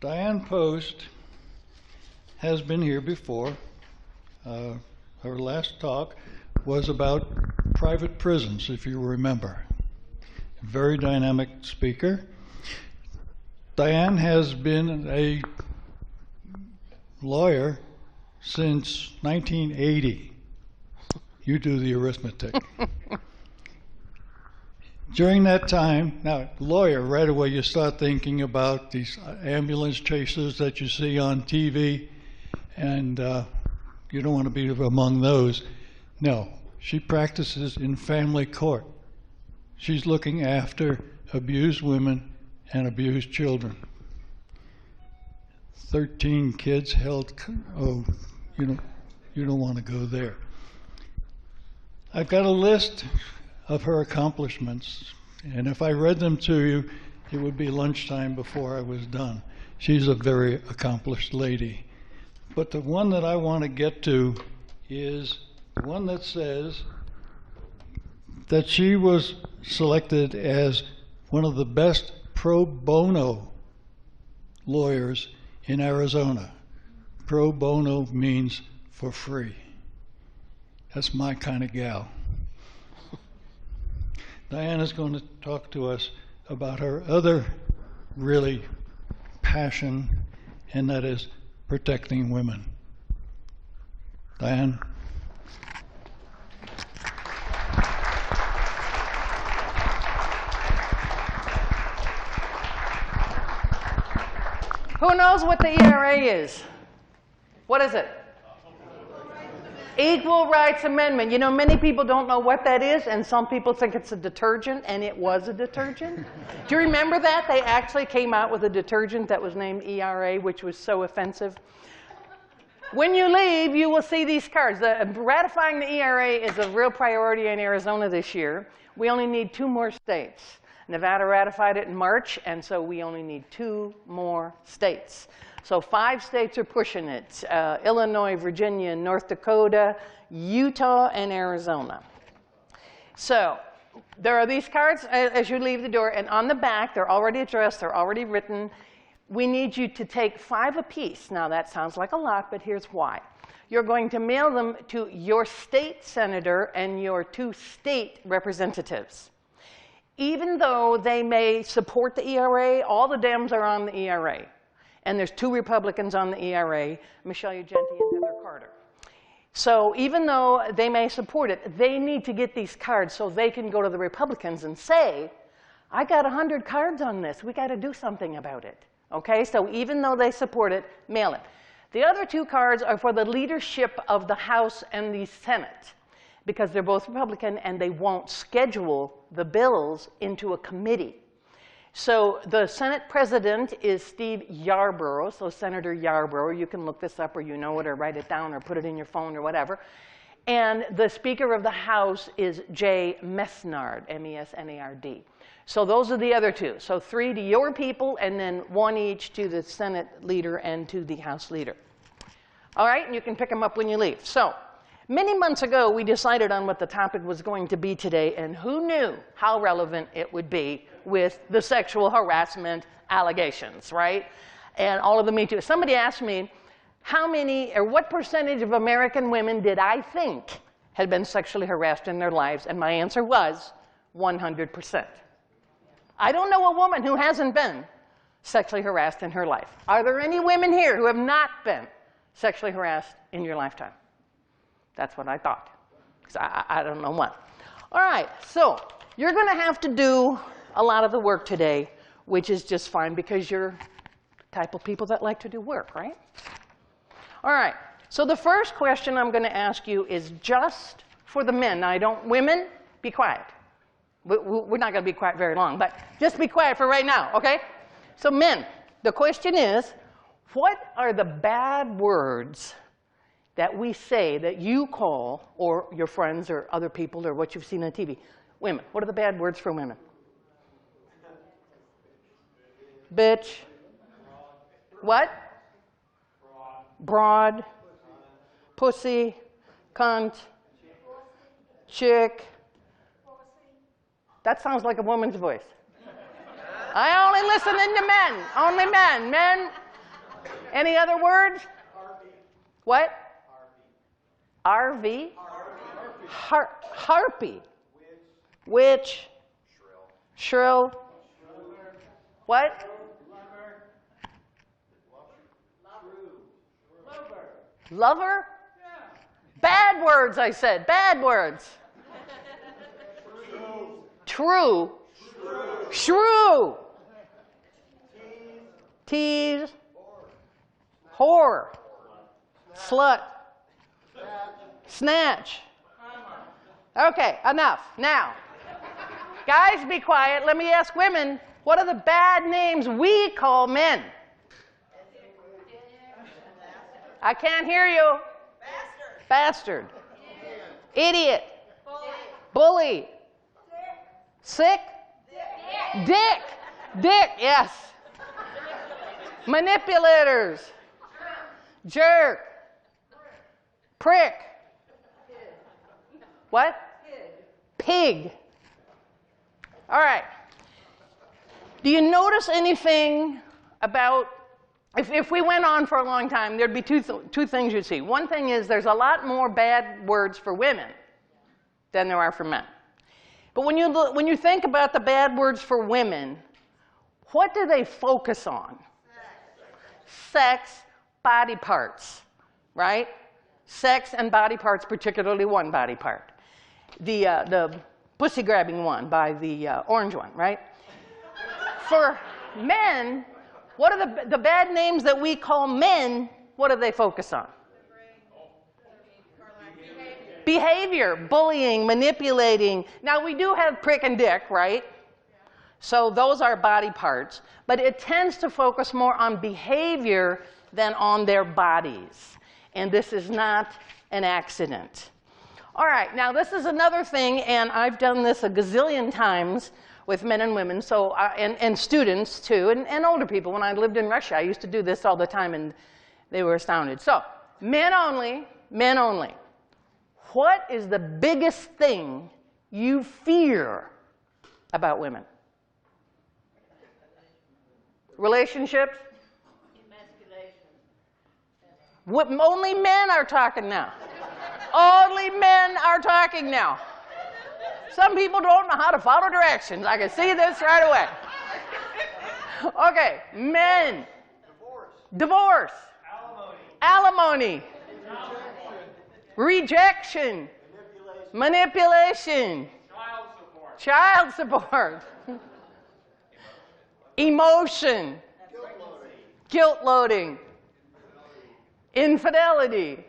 Dianne Post has been here before. Her last talk was about private prisons, if you remember. A very dynamic speaker. Dianne has been a lawyer since 1980. You do the arithmetic. During that time, now, lawyer, right away you start thinking about these ambulance chases that you see on TV, and you don't want to be among those. No, she practices in family court. She's looking after abused women and abused children. 13 kids held, oh, you don't want to go there. I've got a list of her accomplishments, and if I read them to you, it would be lunchtime before I was done. She's a very accomplished lady. But the one that I want to get to is the one that says that she was selected as one of the best pro bono lawyers in Arizona. Pro bono means for free. That's my kind of gal. Dianne is going to talk to us about her other really passion, and that is protecting women. Dianne. Who knows what the ERA is? What is it? Equal Rights Amendment. You know, many people don't know what that is, and some people think it's a detergent, and it was a detergent. Do you remember that? They actually came out with a detergent that was named ERA, which was so offensive. When you leave, you will see these cards. Ratifying the ERA is a real priority in Arizona this year. We only need 2 more states. Nevada ratified it in March, and so we only need 2 more states. So 5 states are pushing it: Illinois, Virginia, North Dakota, Utah, and Arizona. So there are these cards as you leave the door, and on the back, they're already addressed, they're already written. We need you to take 5 apiece. Now that sounds like a lot, but here's why. You're going to mail them to your state senator and your 2 state representatives. Even though they may support the ERA, all the Dems are on the ERA. And there's 2 Republicans on the ERA, Michelle Ugenti and Heather Carter. So even though they may support it, they need to get these cards so they can go to the Republicans and say, I got 100 cards on this. We got to do something about it. Okay, so even though they support it, mail it. The other 2 cards are for the leadership of the House and the Senate, because they're both Republican and they won't schedule the bills into a committee. So the Senate president is Steve Yarborough, so Senator Yarborough. You can look this up, or you know it, or write it down, or put it in your phone, or whatever. And the Speaker of the House is Jay Mesnard, M-E-S-N-A-R-D. So those are the other 2. So 3 to your people, and then 1 each to the Senate leader and to the House leader. All right, and you can pick them up when you leave. So many months ago, we decided on what the topic was going to be today, and who knew how relevant it would be with the sexual harassment allegations, right? And all of the Me Too. Somebody asked me, how many, or what percentage of American women did I think had been sexually harassed in their lives? And my answer was 100%. I don't know a woman who hasn't been sexually harassed in her life. Are there any women here who have not been sexually harassed in your lifetime? That's what I thought, because I don't know one. All right, so you're going to have to do a lot of the work today, which is just fine, because you're the type of people that like to do work, right? All right, so the first question I'm going to ask you is just for the men. Now, women, be quiet. We're not going to be quiet very long, but just be quiet for right now, okay? So men, the question is, what are the bad words that we say that you call, or your friends or other people, or what you've seen on TV? Women, what are the bad words for women? Bitch. What? Broad. Pussy. Cunt. Chick. That sounds like a woman's voice. I only listen to men. Only men. Men, Any other words? What? RV? Harpy. Witch. Shrill. What? Lover? Bad words, I said. Bad words. True. Shrew. Tease. Whore. Slut. Snatch. Okay, enough. Now, guys, be quiet. Let me ask women, what are the bad names we call men? I can't hear you. Bastard. Idiot. Bully. Sick. Dick. Dick, yes. Manipulators. Jerk. Prick. What? Pig. All right. Do you notice anything about, if we went on for a long time, there'd be two things you'd see. One thing is there's a lot more bad words for women than there are for men. But when you think about the bad words for women, what do they focus on? Sex, body parts, right? Sex and body parts, particularly one body part. The pussy-grabbing one by the orange one, right? For men, what are the bad names that we call men, what do they focus on? Behavior, bullying, manipulating. Now, we do have prick and dick, right? So those are body parts. But it tends to focus more on behavior than on their bodies. And this is not an accident. All right, now this is another thing, and I've done this a gazillion times with men and women, so and students too, and older people. When I lived in Russia, I used to do this all the time, and they were astounded. So, men only, men only. What is the biggest thing you fear about women? Relationships? Only men are talking now. Only men are talking now. Some people don't know how to follow directions. I can see this right away. Okay, men. Divorce. Alimony. Rejection. Manipulation. Child support. Emotion. Guilt loading. Infidelity.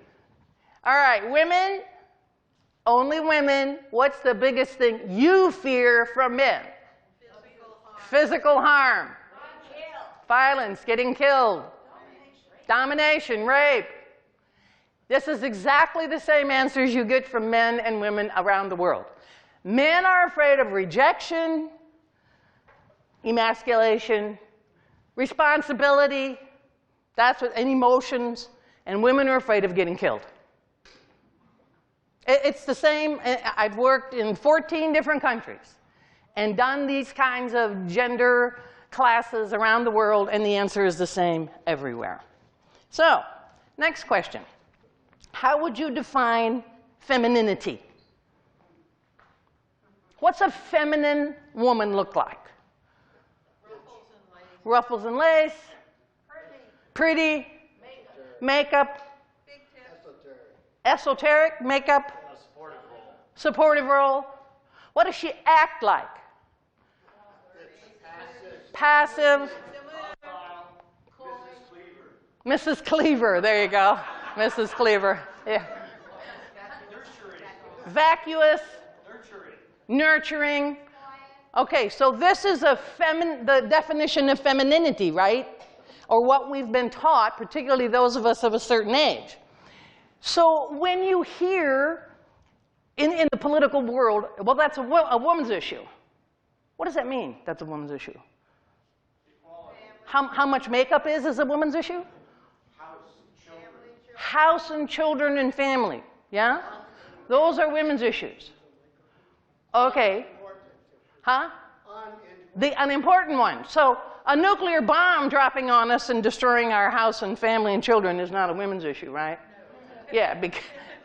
All right, women, only women, what's the biggest thing you fear from men? Physical harm. Violence, getting killed. Domination, rape. This is exactly the same answers you get from men and women around the world. Men are afraid of rejection, emasculation, responsibility, and emotions, and women are afraid of getting killed. It's the same. I've worked in 14 different countries and done these kinds of gender classes around the world, and the answer is the same everywhere. So, next question. How would you define femininity? What's a feminine woman look like? Ruffles and lace. Pretty. Makeup. Esoteric makeup. Supportive role. What does she act like? Passive. Mrs. Cleaver. There you go. Mrs. Cleaver. Yeah. Vacuous. Nurturing. Okay, so this is the definition of femininity, right? Or what we've been taught, particularly those of us of a certain age. So when you hear in the political world, well, that's a woman's issue. What does that mean, that's a woman's issue? How much makeup is a woman's issue? House and children and family, yeah? Those are women's issues. Okay. Huh? The unimportant one. So a nuclear bomb dropping on us and destroying our house and family and children is not a women's issue, right? No. Yeah,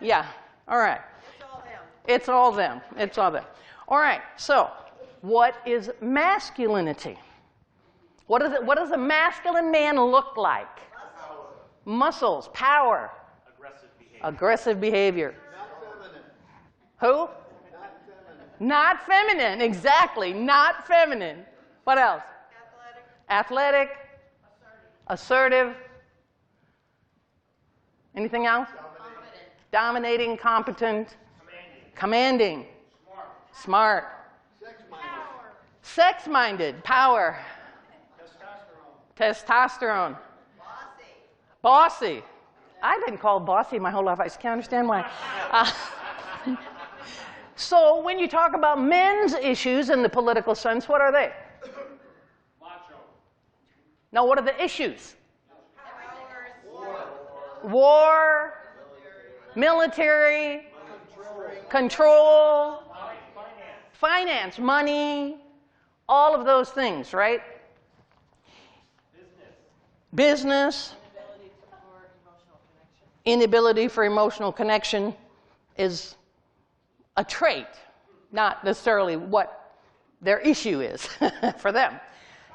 yeah, all right. It's all them. It's all them. It's all them. All right, so what is masculinity? What does a masculine man look like? Muscles, power. Aggressive behavior. Not feminine. Who? Not feminine. Not feminine, exactly. Not feminine. What else? Athletic. Assertive. Anything else? Dominating, competent. Commanding. Smart. Sex-minded. Power. Testosterone. Bossy. I've been called bossy my whole life. I just can't understand why. So when you talk about men's issues in the political sense, what are they? Macho. No, what are the issues? War, military, control, finance, money, all of those things, right? Business. Inability for emotional connection is a trait, not necessarily what their issue is for them.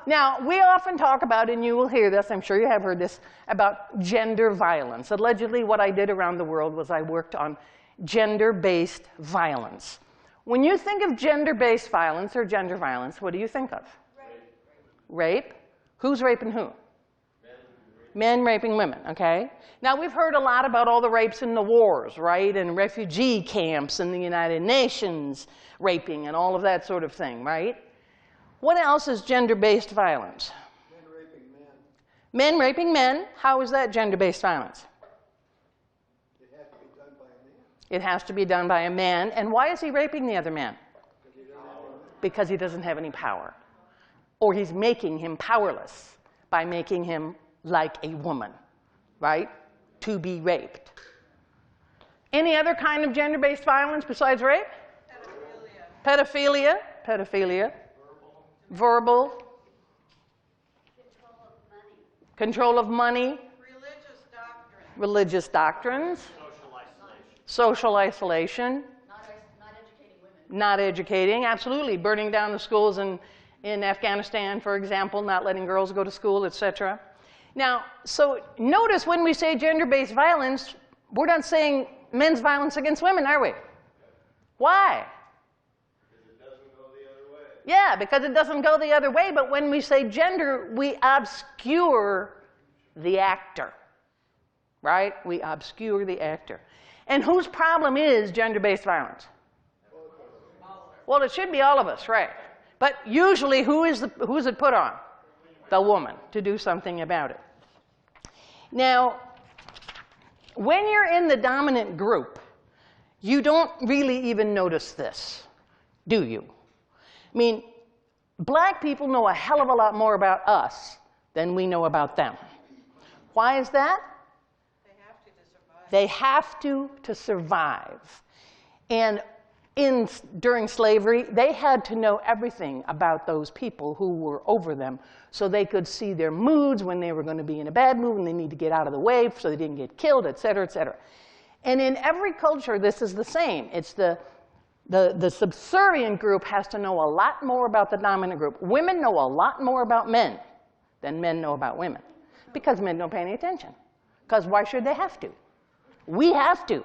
Now, we often talk about, and you will hear this, I'm sure you have heard this, about gender violence. Allegedly, what I did around the world was I worked on gender-based violence. When you think of gender-based violence or gender violence, what do you think of? Rape. Who's raping who? Men raping women, okay? Now, we've heard a lot about all the rapes in the wars, right? And refugee camps and the United Nations raping and all of that sort of thing, right? What else is gender-based violence? Men raping men. Men raping men. How is that gender-based violence? It has to be done by a man. It has to be done by a man. And why is he raping the other man? Because he doesn't have any power. Or he's making him powerless by making him like a woman, right? To be raped. Any other kind of gender-based violence besides rape? Pedophilia. Pedophilia. Verbal. Control of money. Religious doctrines. Social isolation. Not educating, absolutely. Burning down the schools in Afghanistan, for example, not letting girls go to school, etc. Now, so notice when we say gender-based violence, we're not saying men's violence against women, are we? Why? Because it doesn't go the other way. Yeah, because it doesn't go the other way, but when we say gender, we obscure the actor, right? We obscure the actor. And whose problem is gender-based violence? Well, it should be all of us, right? But usually, who's it put on? The woman, to do something about it. Now, when you're in the dominant group, you don't really even notice this, do you? I mean, black people know a hell of a lot more about us than we know about them. Why is that? They have to survive. And during slavery, they had to know everything about those people who were over them so they could see their moods when they were going to be in a bad mood and they need to get out of the way so they didn't get killed, et cetera, et cetera. And in every culture, this is the same. It's the subservient group has to know a lot more about the dominant group. Women know a lot more about men than men know about women because men don't pay any attention. Because why should they have to? We have to.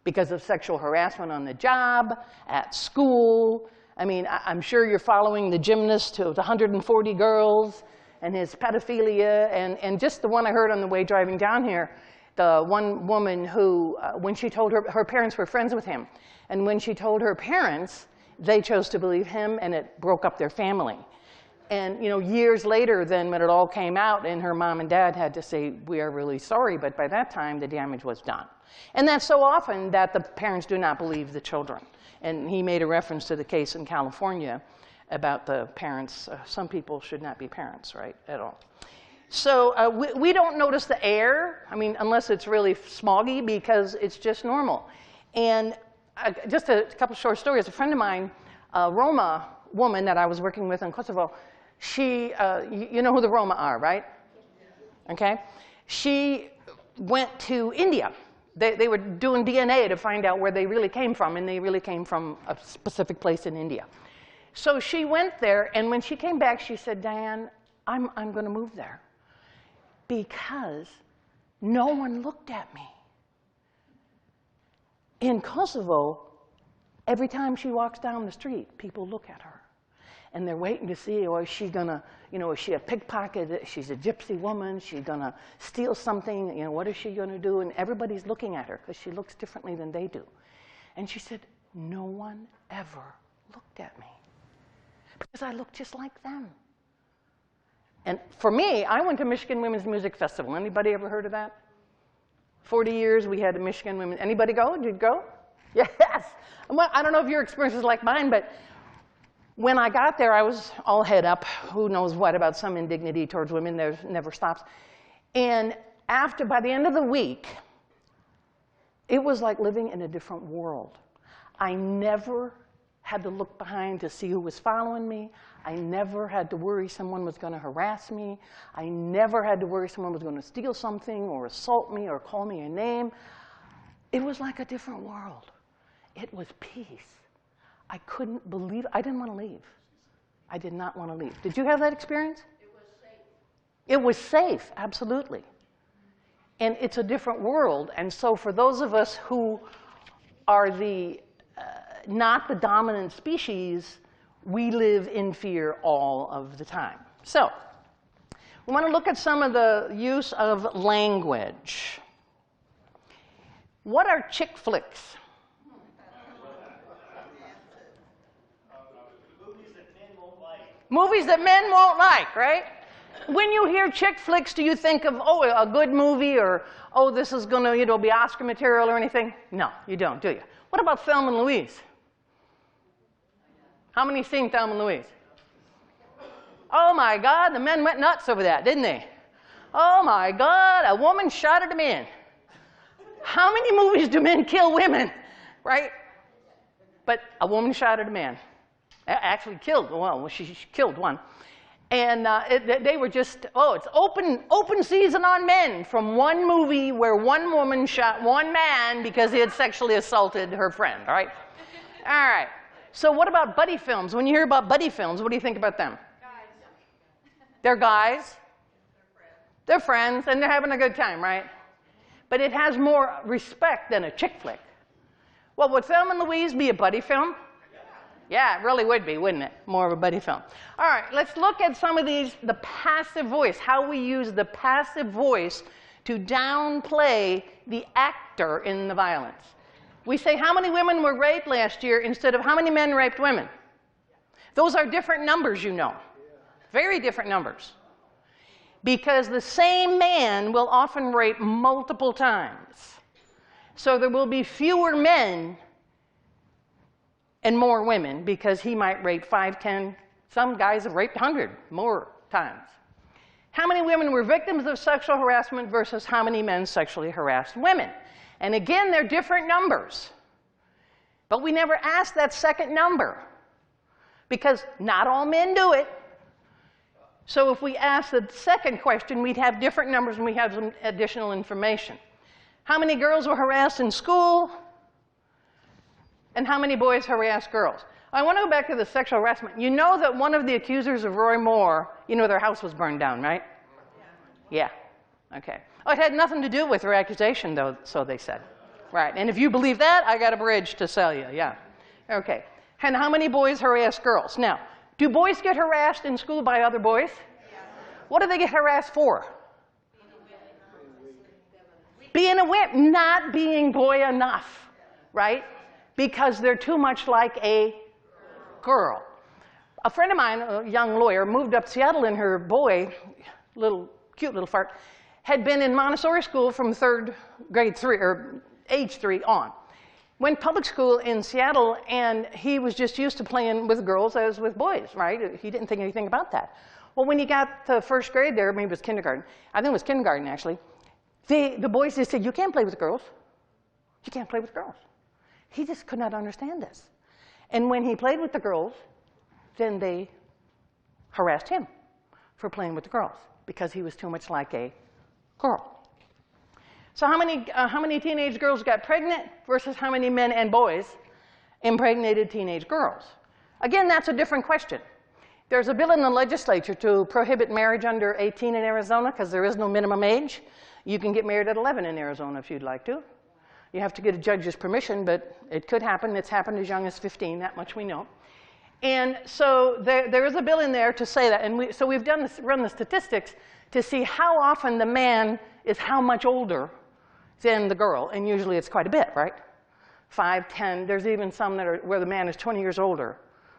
Because of sexual harassment on the job, at school. I mean, I'm sure you're following the gymnast with 140 girls and his pedophilia, and just the one I heard on the way driving down here, the one woman who, when she told her parents were friends with him, and when she told her parents, they chose to believe him, and it broke up their family. And years later, then when it all came out, and her mom and dad had to say, "We are really sorry," but by that time, the damage was done. And that's so often that the parents do not believe the children. And he made a reference to the case in California about the parents. Some people should not be parents, right, at all. So we don't notice the air, I mean, unless it's really smoggy, because it's just normal. And just a couple short stories. A friend of mine, Roma, woman that I was working with in Kosovo, she, you know who the Roma are, right? Okay. She went to India. They were doing DNA to find out where they really came from, and they really came from a specific place in India. So she went there, and when she came back, she said, Dianne, I'm going to move there because no one looked at me. In Kosovo, every time she walks down the street, people look at her. And they're waiting to see, oh, is she gonna, you know, is she a pickpocket? She's a gypsy woman. She's gonna steal something. You know, what is she gonna do? And everybody's looking at her because she looks differently than they do. And she said, no one ever looked at me because I look just like them. And for me, I went to Michigan Women's Music Festival. Anybody ever heard of that? 40 years we had a Michigan Women. Anybody go? Did you go? Yes. Well, I don't know if your experience is like mine, but when I got there, I was all head up. Who knows what about some indignity towards women? There never stops. And by the end of the week, it was like living in a different world. I never had to look behind to see who was following me. I never had to worry someone was going to harass me. I never had to worry someone was going to steal something or assault me or call me a name. It was like a different world. It was peace. I couldn't believe it. I didn't want to leave. I did not want to leave. Did you have that experience? It was safe. It was safe, absolutely. And it's a different world. And so for those of us who are not the dominant species, we live in fear all of the time. So we want to look at some of the use of language. What are chick flicks? Movies that men won't like, right? When you hear chick flicks, do you think of, oh, a good movie, or, oh, this is going to, you know, be Oscar material or anything? No, you don't, do you? What about Thelma and Louise? How many seen Thelma and Louise? Oh, my God, the men went nuts over that, didn't they? Oh, my God, a woman shot at a man. How many movies do men kill women, right? But a woman shot at a man. Actually killed, well, she killed one. And they were just, oh, it's open season on men from one movie where one woman shot one man because he had sexually assaulted her friend, all right? All right. So what about buddy films? When you hear about buddy films, what do you think about them? Guys. They're guys. They're friends, and they're having a good time, right? But it has more respect than a chick flick. Well, would Thelma and Louise be a buddy film? Yeah, it really would be, wouldn't it? More of a buddy film. All right, let's look at some of these, the passive voice, how we use the passive voice to downplay the actor in the violence. We say, how many women were raped last year instead of how many men raped women? Those are different numbers, you know. Very different numbers. Because the same man will often rape multiple times. So there will be fewer men and more women, because he might rape 5, 10, some guys have raped 100 more times. How many women were victims of sexual harassment versus how many men sexually harassed women? And again, they're different numbers. But we never ask that second number, because not all men do it. So if we ask the second question, we'd have different numbers and we have some additional information. How many girls were harassed in school? And how many boys harassed girls? I want to go back to the sexual harassment. You know that one of the accusers of Roy Moore, you know their house was burned down, right? Yeah. Okay. Oh, it had nothing to do with her accusation, though, so they said. Right. And if you believe that, I got a bridge to sell you. Yeah. Okay. And how many boys harassed girls? Now, do boys get harassed in school by other boys? Yeah. What do they get harassed for? Being a wimp. Not being boy enough, right? Because they're too much like a girl. A friend of mine, a young lawyer, moved up to Seattle, and her boy, cute little fart, had been in Montessori school from grade 3 or age 3 on. Went public school in Seattle, and he was just used to playing with girls as with boys, right? He didn't think anything about that. Well, when he got to first grade there, maybe it was kindergarten, I think it was kindergarten actually, the boys just said, you can't play with girls. You can't play with girls. He just could not understand this. And when he played with the girls, then they harassed him for playing with the girls because he was too much like a girl. So how many teenage girls got pregnant versus how many men and boys impregnated teenage girls? Again, that's a different question. There's a bill in the legislature to prohibit marriage under 18 in Arizona because there is no minimum age. You can get married at 11 in Arizona if you'd like to. You have to get a judge's permission, but it could happen. It's happened as young as 15, that much we know. And so there is a bill in there to say that. And so we've run the statistics to see how often the man is how much older than the girl. And usually it's quite a bit, right? 5, 10. There's even some that are where the man is 20 years older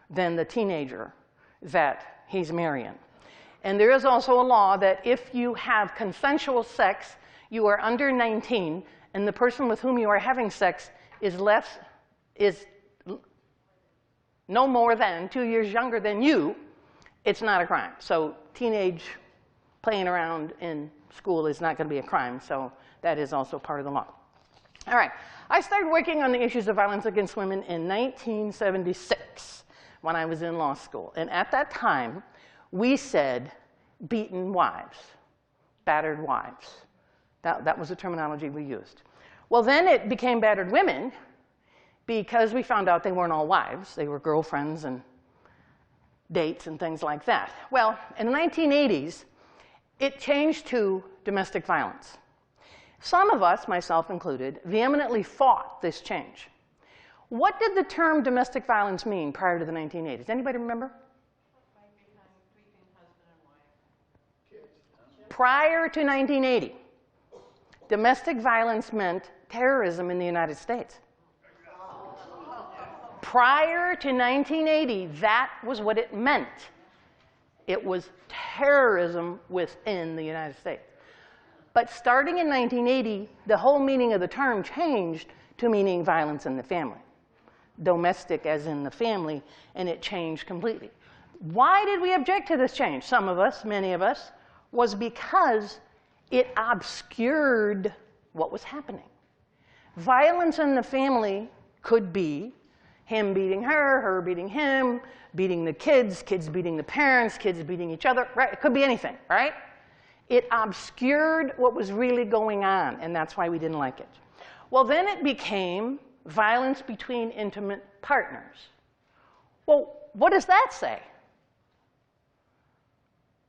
than the teenager that he's marrying. And there is also a law that if you have consensual sex, you are under 19, and the person with whom you are having sex is no more than 2 years younger than you, it's not a crime. So teenage playing around in school is not going to be a crime, so that is also part of the law. All right, I started working on the issues of violence against women in 1976 when I was in law school. And at that time, we said beaten wives, battered wives. That was the terminology we used. Well, then it became battered women because we found out they weren't all wives. They were girlfriends and dates and things like that. Well, in the 1980s, it changed to domestic violence. Some of us, myself included, vehemently fought this change. What did the term domestic violence mean prior to the 1980s? Anybody remember? Prior to 1980, domestic violence meant terrorism in the United States. Prior to 1980, that was what it meant. It was terrorism within the United States. But starting in 1980, the whole meaning of the term changed to meaning violence in the family. Domestic as in the family, and it changed completely. Why did we object to this change? Some of us, many of us, was because it obscured what was happening. Violence in the family could be him beating her, her beating him, beating the kids, kids beating the parents, kids beating each other, right? It could be anything, right? It obscured what was really going on, and that's why we didn't like it. Well, then it became violence between intimate partners. Well, what does that say?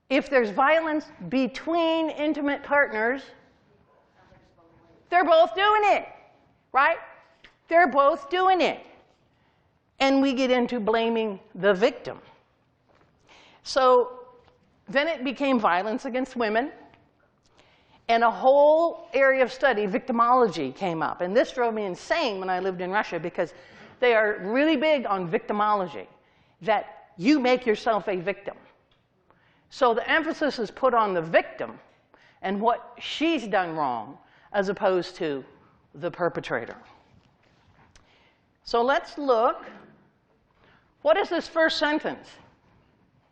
If there's violence between intimate partners, they're both doing it, right? They're both doing it. And we get into blaming the victim. So then it became violence against women. And a whole area of study, victimology, came up. And this drove me insane when I lived in Russia because they are really big on victimology, that you make yourself a victim. So the emphasis is put on the victim and what she's done wrong as opposed to the perpetrator. So let's look. What does this first sentence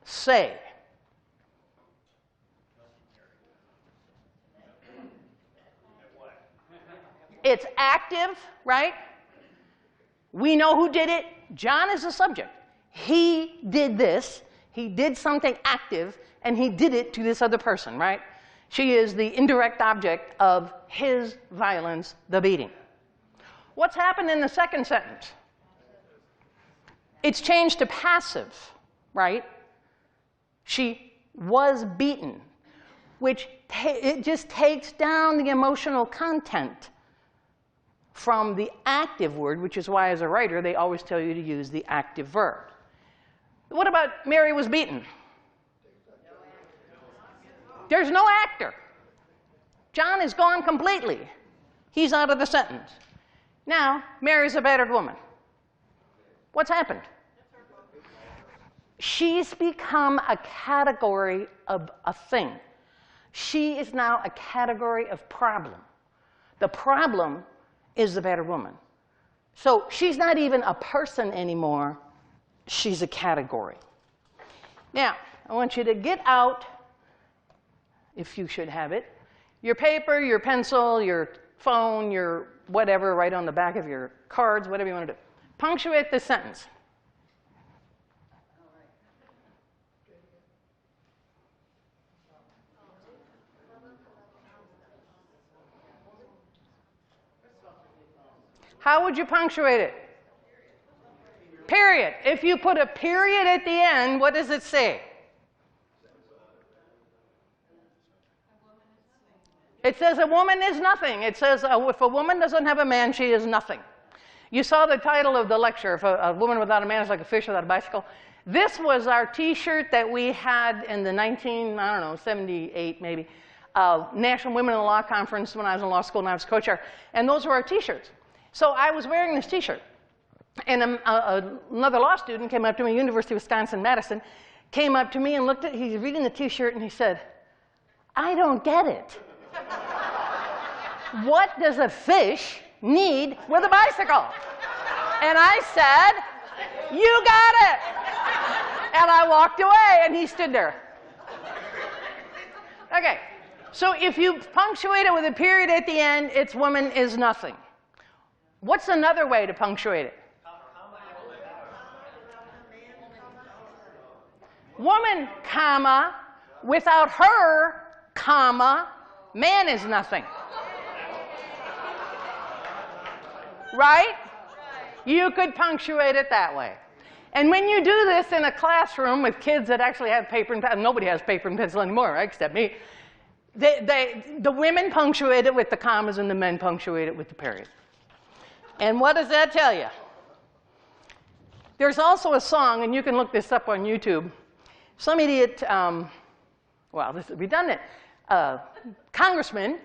say? It's active, right? We know who did it. John is the subject. He did this. He did something active, and he did it to this other person, right? She is the indirect object of his violence, the beating. What's happened in the second sentence? It's changed to passive, right? She was beaten, which it just takes down the emotional content from the active word, which is why as a writer they always tell you to use the active verb. What about Mary was beaten? There's no actor. John is gone completely. He's out of the sentence. Now, Mary's a battered woman. What's happened? She's become a category of a thing. She is now a category of problem. The problem is the battered woman. So she's not even a person anymore. She's a category. Now, I want you to get out, if you should have it, your paper, your pencil, your phone, your whatever, right on the back of your cards, whatever you want to do. Punctuate this sentence. How would you punctuate it? Period. If you put a period at the end, what does it say? It says a woman is nothing. It says if a woman doesn't have a man, she is nothing. You saw the title of the lecture, if a woman without a man is like a fish without a bicycle. This was our T-shirt that we had in the 78 maybe, National Women in Law Conference when I was in law school and I was co-chair. And those were our T-shirts. So I was wearing this T-shirt. And another law student came up to me, University of Wisconsin-Madison, came up to me and looked at, he's reading the T-shirt and he said, I don't get it. What does a fish need with a bicycle? And I said, you got it. And I walked away and he stood there. Okay, so if you punctuate it with a period at the end, it's woman is nothing. What's another way to punctuate it? Woman, comma, without her, comma, man is nothing. Right? You could punctuate it that way. And when you do this in a classroom with kids that actually have paper and pencil, nobody has paper and pencil anymore, right, except me, the women punctuate it with the commas and the men punctuate it with the period. And what does that tell you? There's also a song, and you can look this up on YouTube. Some idiot, well, this is redundant, congressman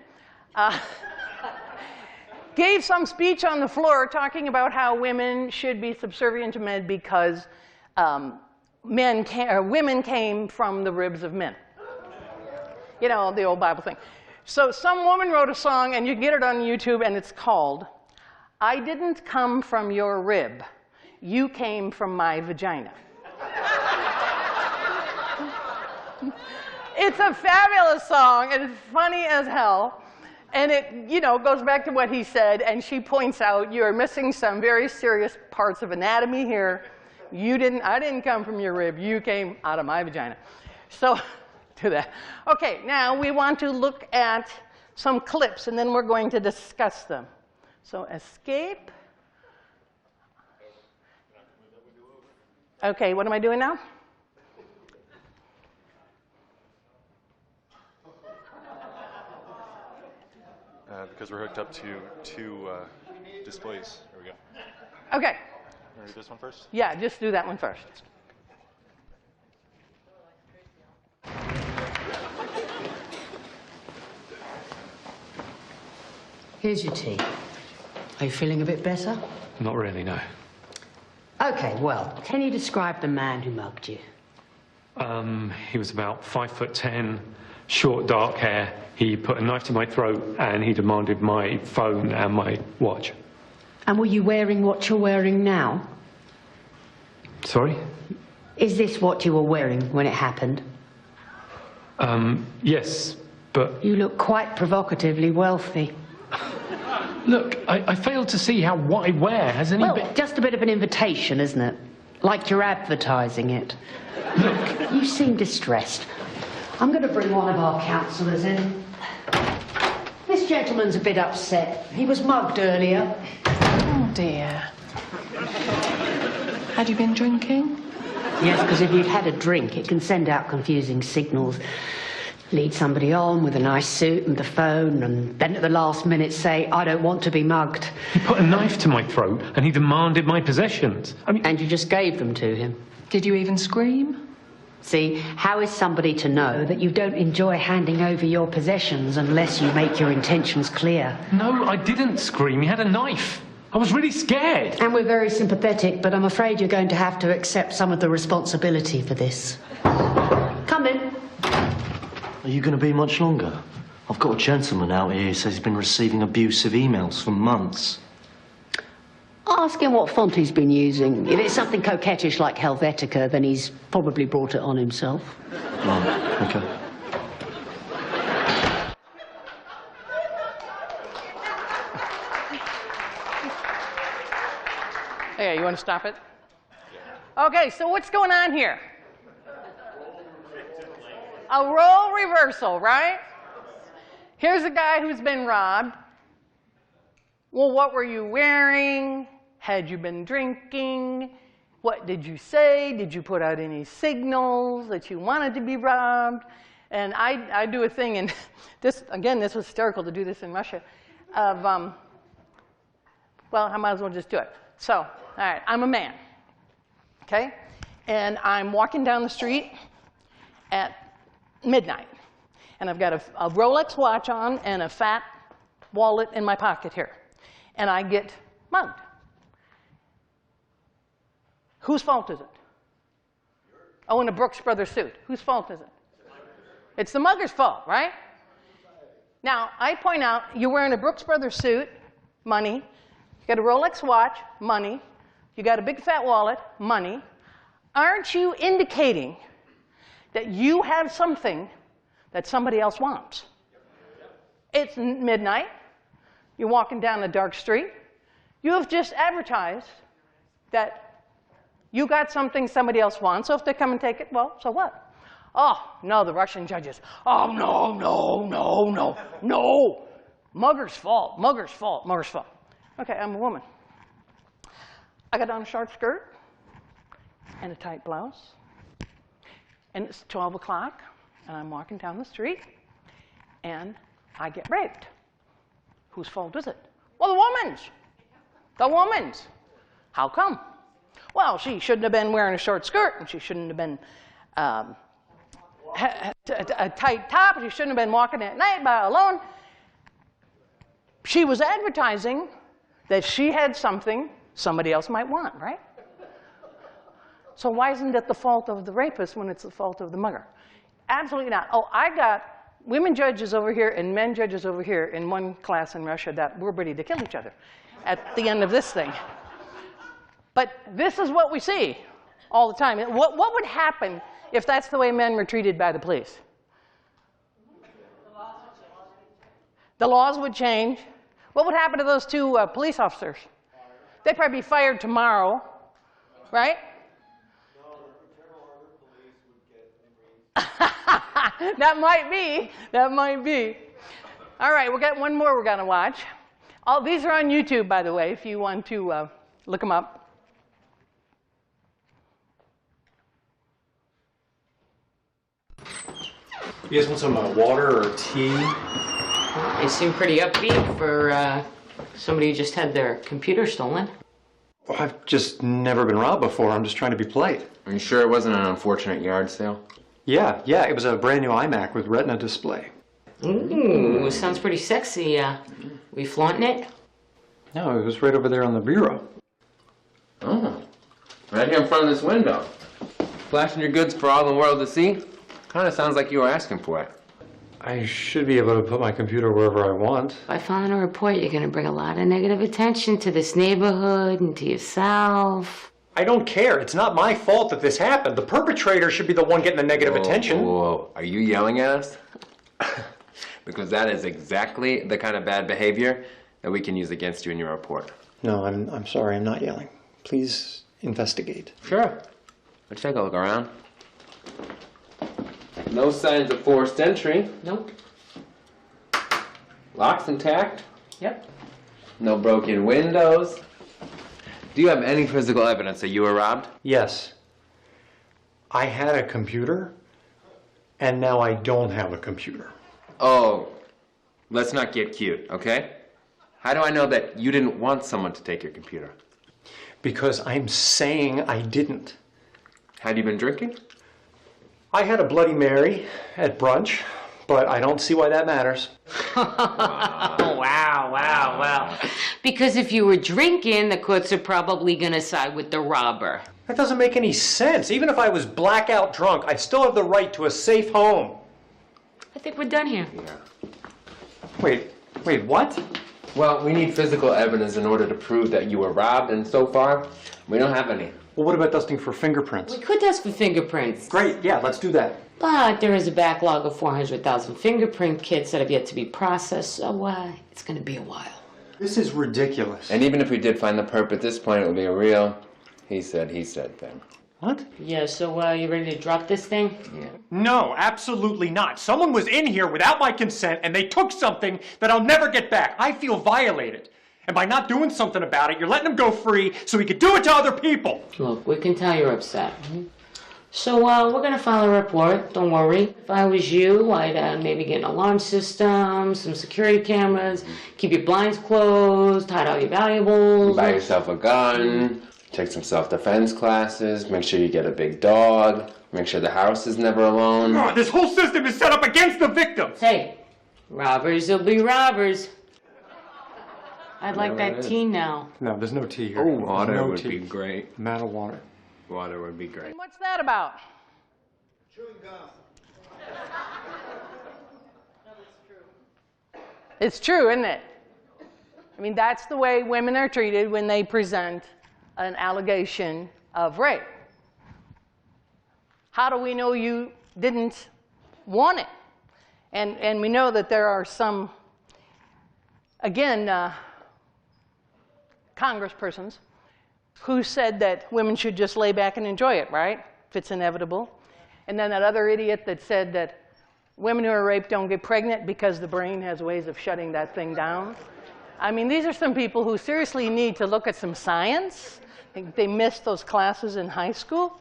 gave some speech on the floor talking about how women should be subservient to men because women came from the ribs of men. You know, the old Bible thing. So some woman wrote a song, and you can get it on YouTube, and it's called, I didn't come from your rib. You came from my vagina. It's a fabulous song, and it's funny as hell. And it, you know, goes back to what he said, and she points out you're missing some very serious parts of anatomy here. I didn't come from your rib. You came out of my vagina. So, do that. Okay, now we want to look at some clips, and then we're going to discuss them. So, escape. Okay, what am I doing now? Because we're hooked up to two displays. There we go. Okay. Want to do this one first? Yeah, just do that one first. Here's your tea. Are you feeling a bit better? Not really, no. Okay, well, can you describe the man who mugged you? He was about 5'10", short, dark hair. He put a knife to my throat and he demanded my phone and my watch. And were you wearing what you're wearing now? Sorry? Is this what you were wearing when it happened? Yes, but... You look quite provocatively wealthy. Look, I failed to see how what I wear has any... Well, just a bit of an invitation, isn't it? Like you're advertising it. Look... You seem distressed. I'm going to bring one of our counsellors in. This gentleman's a bit upset. He was mugged earlier. Oh, dear. Had you been drinking? Yes, because if you've had a drink, it can send out confusing signals. Lead somebody on with a nice suit and the phone, and then at the last minute say, I don't want to be mugged. He put a knife to my throat and he demanded my possessions. I mean... And you just gave them to him. Did you even scream? See, how is somebody to know that you don't enjoy handing over your possessions unless you make your intentions clear? No, I didn't scream. He had a knife. I was really scared. And we're very sympathetic, but I'm afraid you're going to have to accept some of the responsibility for this. Come in. Are you going to be much longer? I've got a gentleman out here who says he's been receiving abusive emails for months. Ask him what font he's been using. If it's something coquettish like Helvetica, then he's probably brought it on himself. Right, okay. Hey, you want to stop it? Okay, so what's going on here? A role reversal, right? Here's a guy who's been robbed. Well, what were you wearing? Had you been drinking? What did you say? Did you put out any signals that you wanted to be robbed? And I do a thing, and this, again, this was hysterical to do this in Russia, of, well, I might as well just do it. So, all right, I'm a man, okay? And I'm walking down the street at midnight. And I've got a Rolex watch on and a fat wallet in my pocket here. And I get mugged. Whose fault is it? Oh, in a Brooks Brothers suit. Whose fault is it? It's the mugger's fault, right? Now, I point out, you're wearing a Brooks Brothers suit, money. You got a Rolex watch, money. You got a big fat wallet, money. Aren't you indicating that you have something that somebody else wants? It's midnight. You're walking down a dark street. You have just advertised that you got something somebody else wants, so if they come and take it, well, so what? Oh, no, the Russian judges. Oh, no, no, no, no, no. Mugger's fault, mugger's fault, mugger's fault. Okay, I'm a woman. I got on a short skirt and a tight blouse. And it's 12 o'clock, and I'm walking down the street, and I get raped. Whose fault is it? Well, the woman's. The woman's. How come? Well, she shouldn't have been wearing a short skirt, and she shouldn't have been a tight top, and she shouldn't have been walking at night by alone. She was advertising that she had something somebody else might want, right? So why isn't it the fault of the rapist when it's the fault of the mugger? Absolutely not. Oh, I got women judges over here and men judges over here in one class in Russia that were ready to kill each other at the end of this thing. But this is what we see all the time. What would happen if that's the way men were treated by the police? The laws would change. What would happen to those two police officers? They'd probably be fired tomorrow, right? That might be. That might be. All right, we got one more we're going to watch. All these are on YouTube, by the way, if you want to look them up. You guys want some water or tea? They seem pretty upbeat for somebody who just had their computer stolen. Well, I've just never been robbed before. I'm just trying to be polite. Are you sure it wasn't an unfortunate yard sale? Yeah, it was a brand new iMac with Retina display. Ooh, sounds pretty sexy. We flaunting it? No, it was right over there on the bureau. Oh, right here in front of this window. Flashing your goods for all the world to see? Kind of sounds like you were asking for it. I should be able to put my computer wherever I want. By filing a report, you're going to bring a lot of negative attention to this neighborhood and to yourself. I don't care. It's not my fault that this happened. The perpetrator should be the one getting the negative attention. Whoa. Are you yelling at us? Because that is exactly the kind of bad behavior that we can use against you in your report. No, I'm sorry. I'm not yelling. Please investigate. Sure. Let's take a look around. No signs of forced entry. Nope. Locks intact. Yep. No broken windows. Do you have any physical evidence that you were robbed? Yes. I had a computer, and now I don't have a computer. Oh, let's not get cute, okay? How do I know that you didn't want someone to take your computer? Because I'm saying I didn't. Had you been drinking? I had a Bloody Mary at brunch, but I don't see why that matters. Wow. Because if you were drinking, the courts are probably going to side with the robber. That doesn't make any sense. Even if I was blackout drunk, I'd still have the right to a safe home. I think we're done here. Yeah. Wait, what? Well, we need physical evidence in order to prove that you were robbed, and so far, we don't have any. Well, what about dusting for fingerprints? We could test for fingerprints. Great, yeah, let's do that. But there is a backlog of 400,000 fingerprint kits that have yet to be processed, so it's going to be a while. This is ridiculous. And even if we did find the perp at this point, it would be a real he said thing. What? Yeah, so you ready to drop this thing? Yeah. No, absolutely not. Someone was in here without my consent and they took something that I'll never get back. I feel violated. And by not doing something about it, you're letting him go free so he could do it to other people. Look, we can tell you're upset. So we're going to file a report. Don't worry. If I was you, I'd maybe get an alarm system, some security cameras, keep your blinds closed, hide all your valuables. Buy yourself a gun, take some self-defense classes, make sure you get a big dog, make sure the house is never alone. Oh, this whole system is set up against the victims. Hey, robbers will be robbers. I'd like Whatever that it is. tea now. No, there's no tea here. Oh, There's water no would tea. be great. I'm out of water. Water would be great. And what's that about? Chewing gum. It's true, isn't it? I mean, that's the way women are treated when they present an allegation of rape. How do we know you didn't want it? And we know that there are some, again, congresspersons who said that women should just lay back and enjoy it, right? If it's inevitable. And then that other idiot that said that women who are raped don't get pregnant because the brain has ways of shutting that thing down. I mean, these are some people who seriously need to look at some science. I think they missed those classes in high school.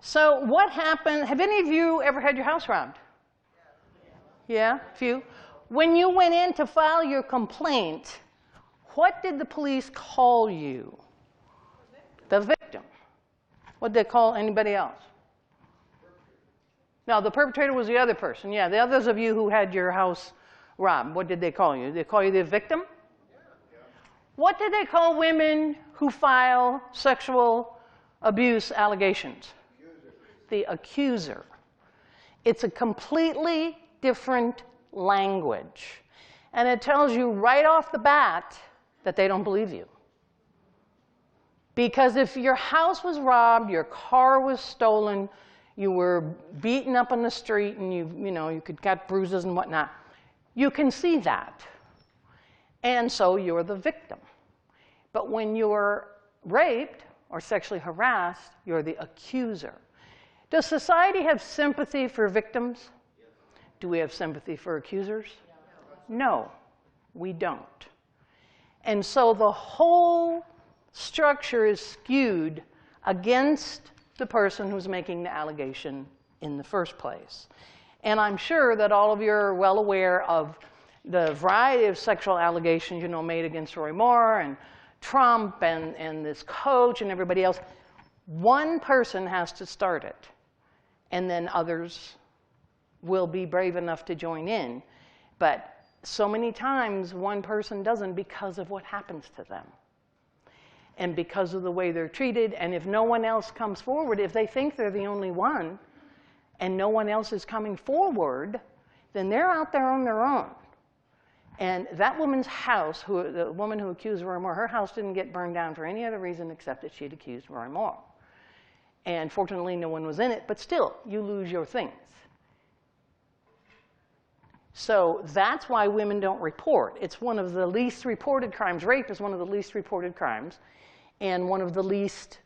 So what happened? Have any of you ever had your house robbed? Yeah, a few. When you went in to file your complaint, what did the police call you? The victim. What did they call anybody else? No, the perpetrator was the other person. Yeah, the others of you who had your house robbed, what did they call you? Did they call you the victim? What did they call women who file sexual abuse allegations? The accuser. It's a completely different language. And it tells you right off the bat that they don't believe you. Because if your house was robbed, your car was stolen, you were beaten up on the street, and you could get bruises and whatnot, you can see that. And so you're the victim. But when you're raped or sexually harassed, you're the accuser. Does society have sympathy for victims? Do we have sympathy for accusers? No, we don't. And so the whole structure is skewed against the person who's making the allegation in the first place. And I'm sure that all of you are well aware of the variety of sexual allegations, made against Roy Moore and Trump and this coach and everybody else. One person has to start it, and then others will be brave enough to join in. But so many times one person doesn't because of what happens to them and because of the way they're treated. And if no one else comes forward, if they think they're the only one and no one else is coming forward, then they're out there on their own. And that woman's house, the woman who accused Roy Moore, her house didn't get burned down for any other reason except that she'd accused Roy Moore. And fortunately, no one was in it, but still, you lose your things. So that's why women don't report. It's one of the least reported crimes. Rape is one of the least reported crimes, and one of the least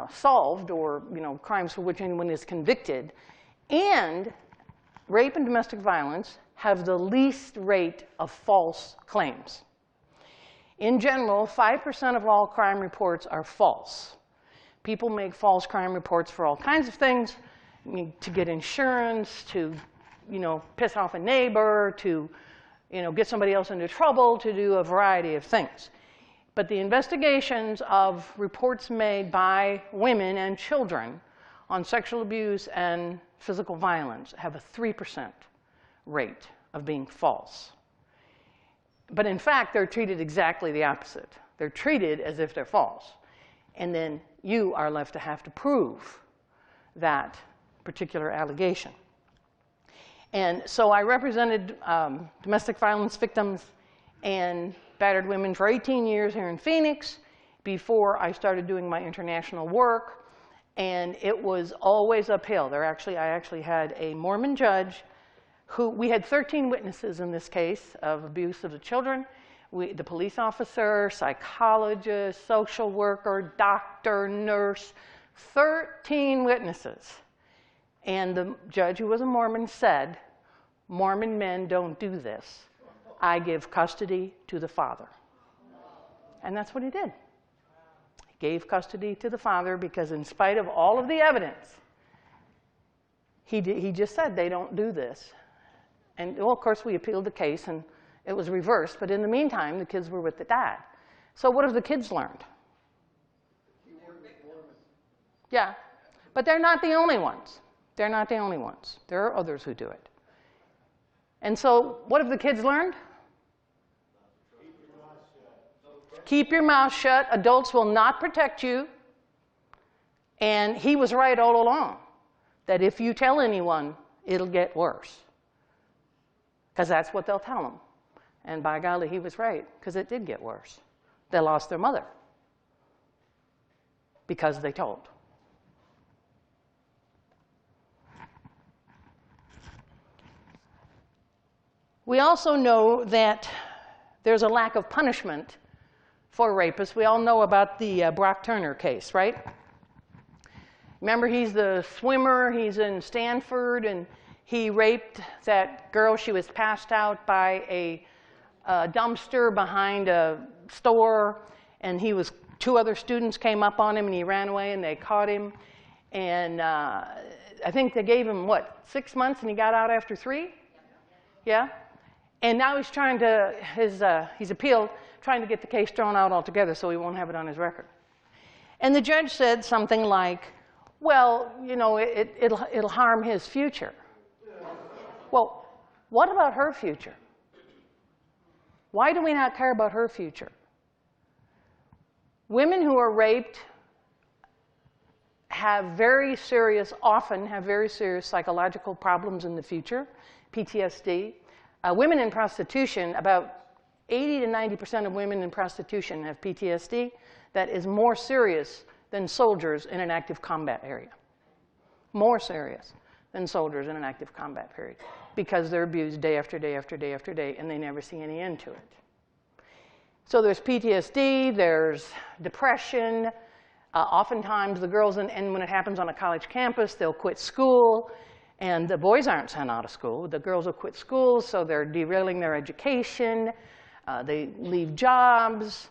solved, or crimes for which anyone is convicted. And rape and domestic violence have the least rate of false claims. In general, 5% of all crime reports are false. People make false crime reports for all kinds of things, to get insurance, to piss off a neighbor, to get somebody else into trouble, to do a variety of things. But the investigations of reports made by women and children on sexual abuse and physical violence have a 3% rate of being false. But in fact, they're treated exactly the opposite. They're treated as if they're false. And then you are left to have to prove that particular allegation. And so I represented domestic violence victims and battered women for 18 years here in Phoenix before I started doing my international work. And it was always uphill. I actually had a Mormon judge we had 13 witnesses in this case of abuse of the children. The police officer, psychologist, social worker, doctor, nurse, 13 witnesses. And the judge, who was a Mormon, said, "Mormon men don't do this. I give custody to the father. And that's what he did. He gave custody to the father because in spite of all of the evidence, he just said they don't do this. And, well, of course, we appealed the case, and it was reversed. But in the meantime, the kids were with the dad. So what have the kids learned? Yeah. But they're not the only ones. They're not the only ones. There are others who do it. And so what have the kids learned? Keep your mouth shut. Adults will not protect you. And he was right all along, that if you tell anyone, it'll get worse. Because that's what they'll tell them. And by golly, he was right, because it did get worse. They lost their mother because they told. We also know that there's a lack of punishment for rapists. We all know about the Brock Turner case, right? Remember, he's the swimmer. He's in Stanford, and he raped that girl. She was passed out by a dumpster behind a store, and two other students came up on him, and he ran away, and they caught him. And I think they gave him, 6 months, and he got out after 3? Yeah? And now he's trying to, he's appealed, trying to get the case thrown out altogether so he won't have it on his record. And the judge said something like, well, it'll harm his future. Well, what about her future? Why do we not care about her future? Women who are raped often have very serious psychological problems in the future, PTSD. Women in prostitution, about 80 to 90% of women in prostitution have PTSD that is more serious than soldiers in an active combat area. More serious than soldiers in an active combat period, because they're abused day after day after day after day, and they never see any end to it. So there's PTSD, there's depression. Oftentimes the girls, and when it happens on a college campus, they'll quit school. And the boys aren't sent out of school. The girls will quit school, so they're derailing their education. They leave jobs.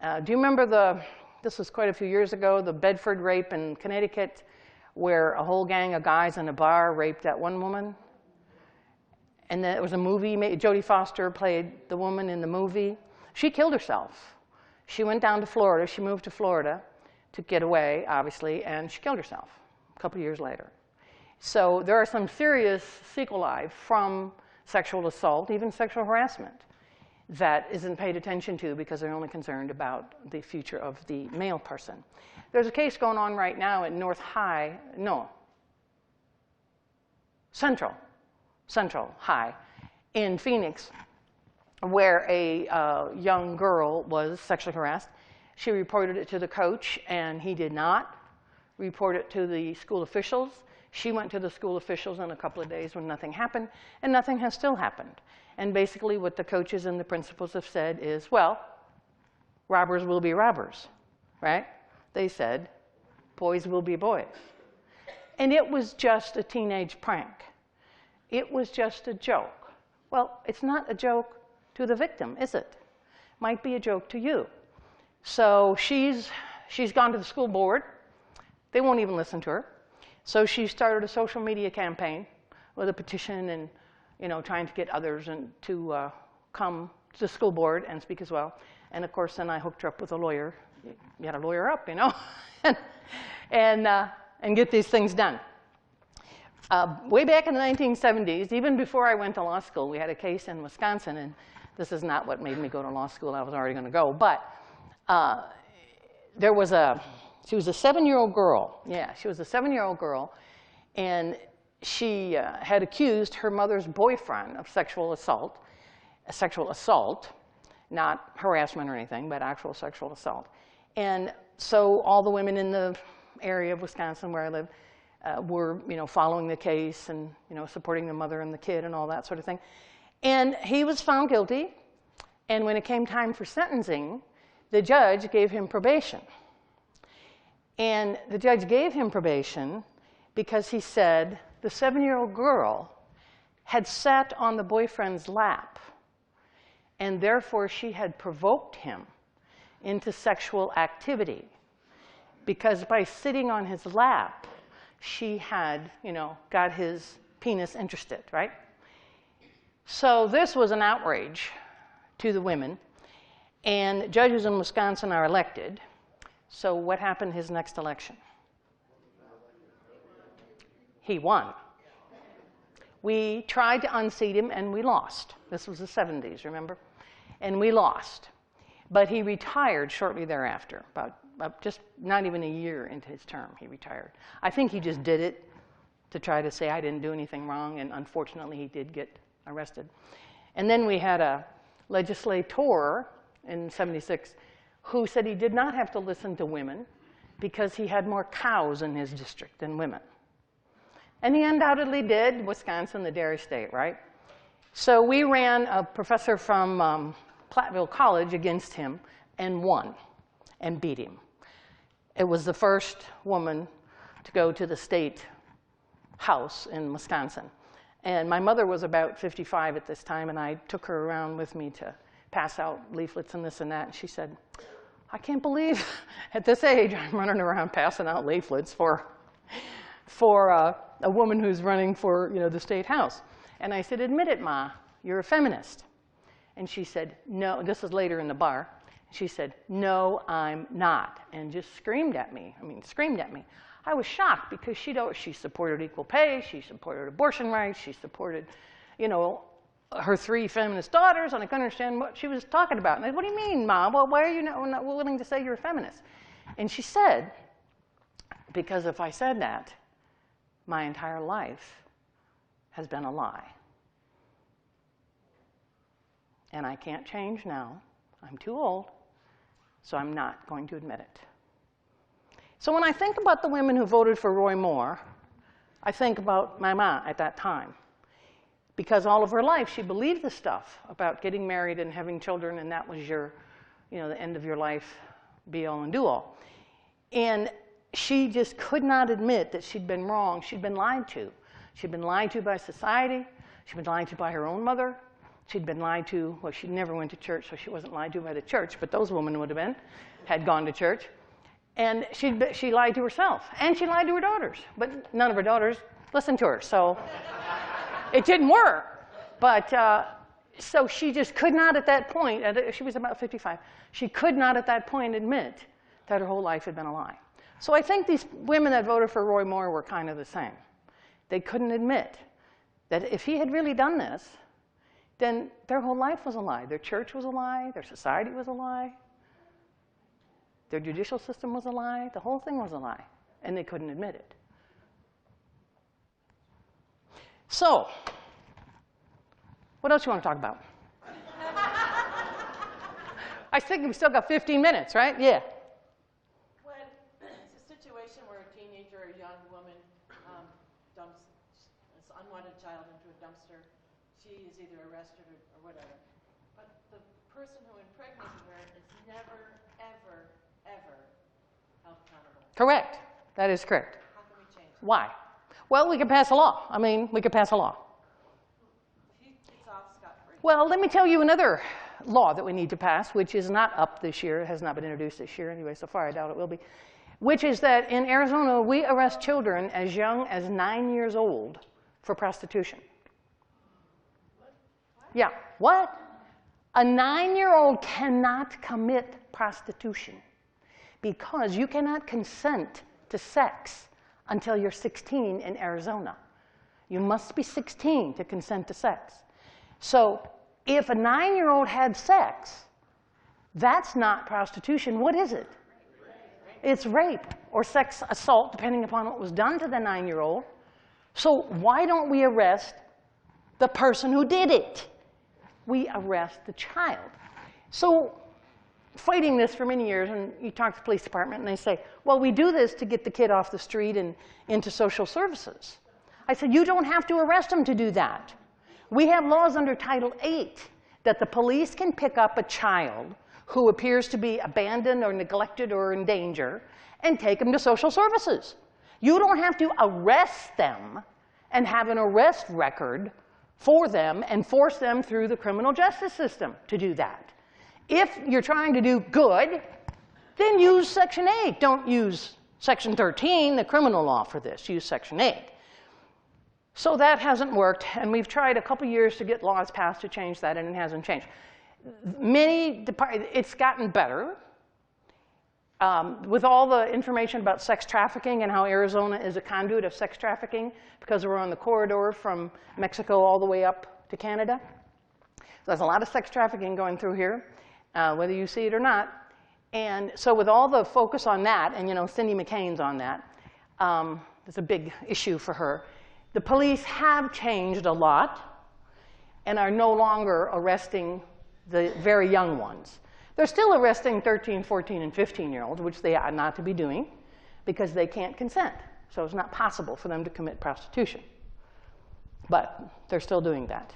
Do you remember this was quite a few years ago, the Bedford rape in Connecticut, where a whole gang of guys in a bar raped that one woman? And then it was a movie. Jodie Foster played the woman in the movie. She killed herself. She went down to Florida. She moved to Florida to get away, obviously, and she killed herself a couple years later. So there are some serious sequelae from sexual assault, even sexual harassment, that isn't paid attention to because they're only concerned about the future of the male person. There's a case going on right now at Central High in Phoenix, where a young girl was sexually harassed. She reported it to the coach, and he did not report it to the school officials. She went to the school officials in a couple of days when nothing happened, and nothing has still happened. And basically what the coaches and the principals have said is, well, robbers will be robbers, right? They said, boys will be boys. And it was just a teenage prank. It was just a joke. Well, it's not a joke to the victim, is it? Might be a joke to you. So she's gone to the school board. They won't even listen to her. So she started a social media campaign with a petition and, trying to get others to come to the school board and speak as well. And of course, then I hooked her up with a lawyer. You got to lawyer up, and get these things done. Way back in the 1970s, even before I went to law school, we had a case in Wisconsin, and this is not what made me go to law school. I was already going to go, but she was a 7-year-old girl. Yeah, she was a 7-year-old girl, and she had accused her mother's boyfriend of sexual assault, not harassment or anything, but actual sexual assault. And so all the women in the area of Wisconsin where I live were, following the case and, supporting the mother and the kid and all that sort of thing. And he was found guilty, and when it came time for sentencing, the judge gave him probation. And the judge gave him probation because he said the 7-year-old girl had sat on the boyfriend's lap and therefore she had provoked him into sexual activity, because by sitting on his lap, she had, got his penis interested, right? So this was an outrage to the women, and judges in Wisconsin are elected. So what happened his next election? He won. We tried to unseat him, and we lost. This was the 70s, remember? And we lost. But he retired shortly thereafter, about just not even a year into his term, he retired. I think he just did it to try to say, I didn't do anything wrong, and unfortunately he did get arrested. And then we had a legislator in 76 who said he did not have to listen to women because he had more cows in his district than women. And he undoubtedly did, Wisconsin, the dairy state, right? So we ran a professor from Platteville College against him and won and beat him. It was the first woman to go to the state house in Wisconsin. And my mother was about 55 at this time, and I took her around with me to pass out leaflets and this and that. And she said, I can't believe at this age I'm running around passing out leaflets for a woman who's running for the state house. And I said, admit it, Ma, you're a feminist. And she said, no, this is later in the bar. She said, no, I'm not, and just screamed at me. Screamed at me. I was shocked because she supported equal pay, she supported abortion rights, she supported, her 3 feminist daughters, and I couldn't understand what she was talking about. And I said, what do you mean, Mom? Well, why are you not willing to say you're a feminist? And she said, because if I said that, my entire life has been a lie. And I can't change now. I'm too old, so I'm not going to admit it. So when I think about the women who voted for Roy Moore, I think about my ma at that time. Because all of her life, she believed the stuff about getting married and having children, and that was your, the end of your life, be all and do all. And she just could not admit that she'd been wrong. She'd been lied to. She'd been lied to by society. She'd been lied to by her own mother. She'd been lied to, well, she never went to church, so she wasn't lied to by the church, but those women would have been, had gone to church. And she lied to herself, and she lied to her daughters, but none of her daughters listened to her, so it didn't work. But so she just could not at that point, she was about 55, she could not at that point admit that her whole life had been a lie. So I think these women that voted for Roy Moore were kind of the same. They couldn't admit that if he had really done this, then their whole life was a lie. Their church was a lie, their society was a lie, their judicial system was a lie, the whole thing was a lie, and they couldn't admit it. So, what else you want to talk about? I think we've still got 15 minutes, right? Yeah. When it's a situation where a teenager or a young woman dumps an unwanted child into a dumpster, she is either arrested or whatever. But the person who impregnated her is never, ever, ever held accountable. Correct. That is correct. How can we change that? Why? Well, we could pass a law. We could pass a law. It's off scot-free. Well, let me tell you another law that we need to pass, which is not up this year. It has not been introduced this year anyway, so far I doubt it will be, which is that in Arizona, we arrest children as young as 9 years old for prostitution. Yeah, what? A 9-year-old cannot commit prostitution because you cannot consent to sex until you're 16 in Arizona. You must be 16 to consent to sex. So if a 9-year-old had sex, that's not prostitution. What is it? It's rape or sex assault, depending upon what was done to the 9-year-old. So why don't we arrest the person who did it? We arrest the child. So fighting this for many years, and you talk to the police department, and they say, well, we do this to get the kid off the street and into social services. I said, you don't have to arrest him to do that. We have laws under Title VIII that the police can pick up a child who appears to be abandoned or neglected or in danger and take him to social services. You don't have to arrest them and have an arrest record for them and force them through the criminal justice system to do that. If you're trying to do good, then use Section 8. Don't use Section 13, the criminal law, for this. Use Section 8. So that hasn't worked, and we've tried a couple years to get laws passed to change that, and it hasn't changed. It's gotten better. With all the information about sex trafficking and how Arizona is a conduit of sex trafficking because we're on the corridor from Mexico all the way up to Canada. So there's a lot of sex trafficking going through here, whether you see it or not. And so with all the focus on that, and Cindy McCain's on that, it's a big issue for her. The police have changed a lot and are no longer arresting the very young ones. They're still arresting 13, 14, and 15-year-olds, which they ought not to be doing because they can't consent. So it's not possible for them to commit prostitution. But they're still doing that.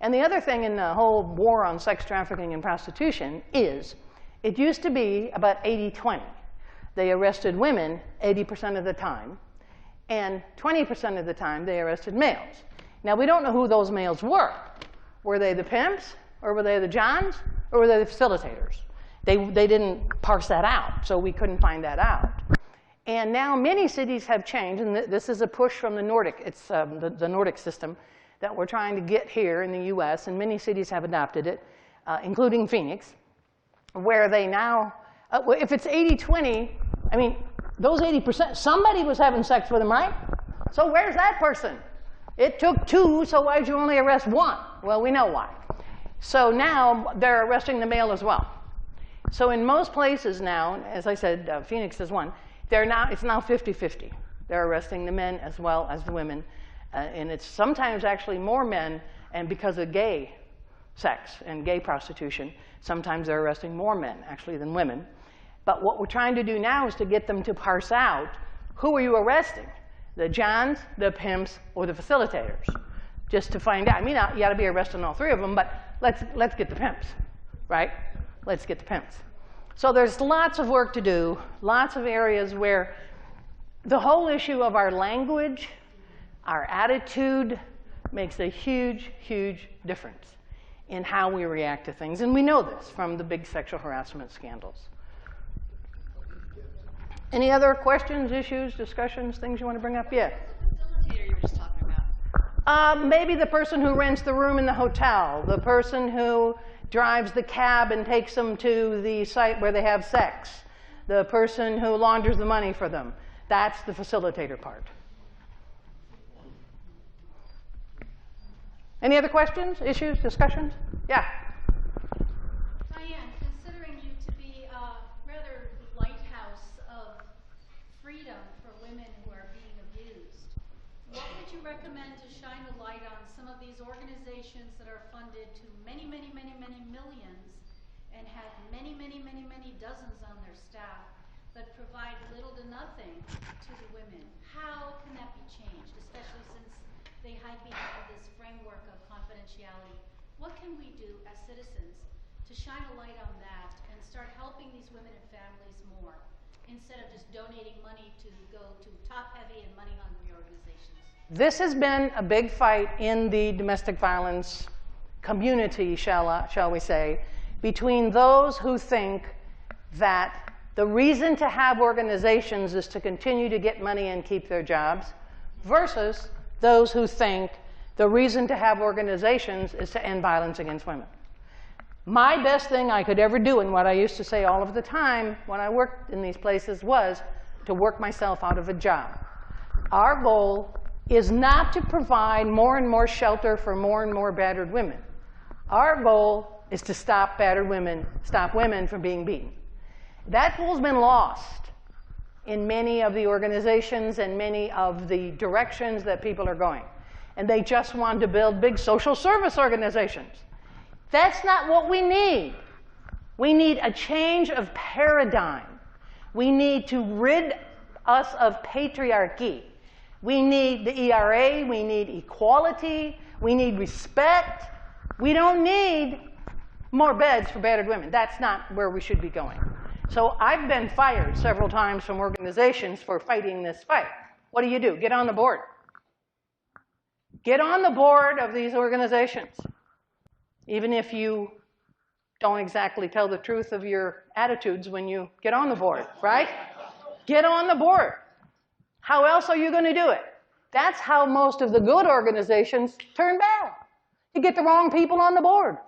And the other thing in the whole war on sex trafficking and prostitution is it used to be about 80-20. They arrested women 80% of the time, and 20% of the time they arrested males. Now, we don't know who those males were. Were they the pimps, or were they the johns, or were they the facilitators? They didn't parse that out, so we couldn't find that out. And now many cities have changed, and this is a push from the Nordic. It's the Nordic system that we're trying to get here in the US, and many cities have adopted it, including Phoenix, where they now, if it's 80-20, I mean, those 80%, somebody was having sex with them, right? So where's that person? It took 2, so why'd you only arrest 1? Well, we know why. So now they're arresting the male as well. So in most places now, as I said, Phoenix is one, it's now 50-50. They're arresting the men as well as the women. And it's sometimes actually more men, and because of gay sex and gay prostitution, sometimes they're arresting more men actually than women. But what we're trying to do now is to get them to parse out, who are you arresting? The johns, the pimps, or the facilitators? Just to find out. I mean, you ought to be arresting all 3 of them, but let's get the pimps, right? Let's get the pimps. So there's lots of work to do, lots of areas where the whole issue of our language, our attitude, makes a huge, huge difference in how we react to things. And we know this from the big sexual harassment scandals. Any other questions, issues, discussions, things you want to bring up? Yeah. Facilitator you were just talking about. Maybe the person who rents the room in the hotel, the person who drives the cab and takes them to the site where they have sex, the person who launders the money for them. That's the facilitator part. Any other questions, issues, discussions? Yeah. Dianne, considering you to be a rather lighthouse of freedom for women who are being abused, what would you recommend to shine a light on some of these organizations that are funded to many, many, many, many millions and have many, many, many, many dozens on their staff that provide little to nothing to the women? How can that be changed, especially since they hide behind this framework of confidentiality? What can we do as citizens to shine a light on that and start helping these women and families more, instead of just donating money to go to top-heavy and money-hungry organizations? This has been a big fight in the domestic violence community, shall we say, between those who think that the reason to have organizations is to continue to get money and keep their jobs, versus those who think the reason to have organizations is to end violence against women. My best thing I could ever do, and what I used to say all of the time when I worked in these places, was to work myself out of a job. Our goal is not to provide more and more shelter for more and more battered women. Our goal is to stop battered women, stop women from being beaten. That goal's been lost in many of the organizations and many of the directions that people are going. And they just want to build big social service organizations. That's not what we need. We need a change of paradigm. We need to rid us of patriarchy. We need the ERA, we need equality, we need respect. We don't need more beds for battered women. That's not where we should be going. So I've been fired several times from organizations for fighting this fight. What do? Get on the board. Get on the board of these organizations, even if you don't exactly tell the truth of your attitudes when you get on the board, right? Get on the board. How else are you going to do it? That's how most of the good organizations turn bad. You get the wrong people on the board,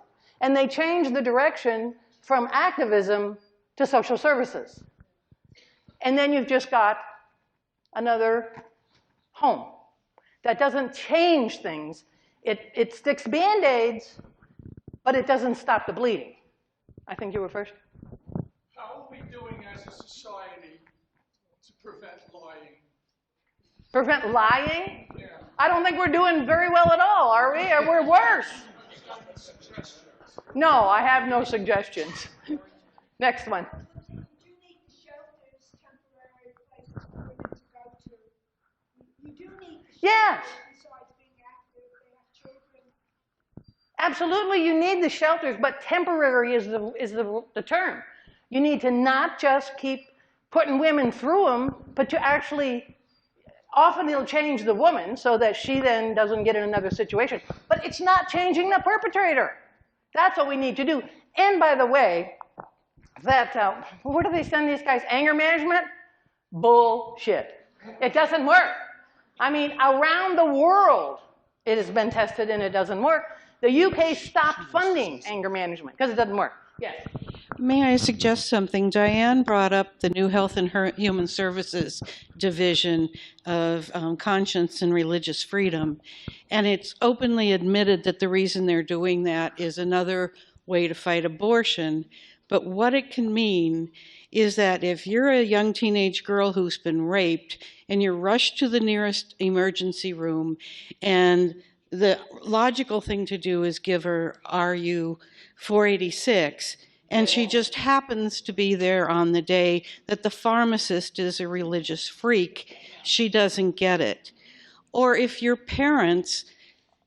and they change the direction from activism to social services. And then you've just got another home. That doesn't change things. It sticks Band-Aids, but it doesn't stop the bleeding. I think you were first. How are we doing as a society to prevent lying? Prevent lying? Yeah. I don't think we're doing very well at all, are we? Or we're worse. No, I have no suggestions. Next one. Yes. Absolutely, you need the shelters, but temporary is the term. You need to not just keep putting women through them, but to actually, often it'll change the woman so that she then doesn't get in another situation. But it's not changing the perpetrator. That's what we need to do. And by the way, that, where do they send these guys? Anger management? Bullshit. It doesn't work. I mean, around the world, it has been tested and it doesn't work. The UK stopped funding anger management because it doesn't work. Yes. May I suggest something? Dianne brought up the new Health and Human Services Division of Conscience and Religious Freedom, and it's openly admitted that the reason they're doing that is another way to fight abortion. But what it can mean is that if you're a young teenage girl who's been raped and you're rushed to the nearest emergency room, and the logical thing to do is give her RU 486, and she just happens to be there on the day that the pharmacist is a religious freak, she doesn't get it. Or if you're parents